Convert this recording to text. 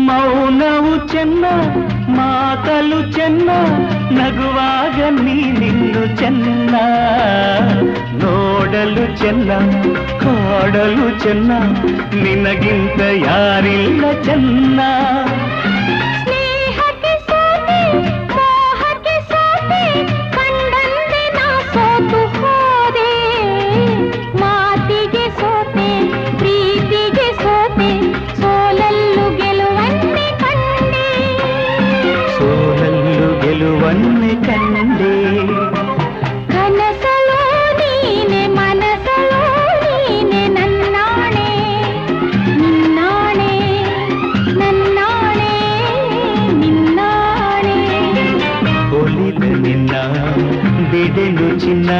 ಮೌನವು ಚೆನ್ನ ಮಾತಲು ಚೆನ್ನ ನಗುವಾಗ ನೀನಿನ್ನು ಚೆನ್ನ ನೋಡಲು ಚೆನ್ನ ಕಾಡಲು ಚೆನ್ನ ನಿನಗಿಂತ ಯಾರಿಲ್ಲ ಚೆನ್ನ ಗೆಲುವನ್ನೇ ಕಂಡೆ ಕನಸಲೋ ನೀನೆ ಮನಸಲೋ ನೀನೆ ನನ್ನಾಣೆ ನಿನ್ನಾಣೆ ನನ್ನಾಣೆ ನಿನ್ನಾಣೆ ಒಲಿದ ನಿನ್ನ ಬಿಡೆನು ಚಿನ್ನ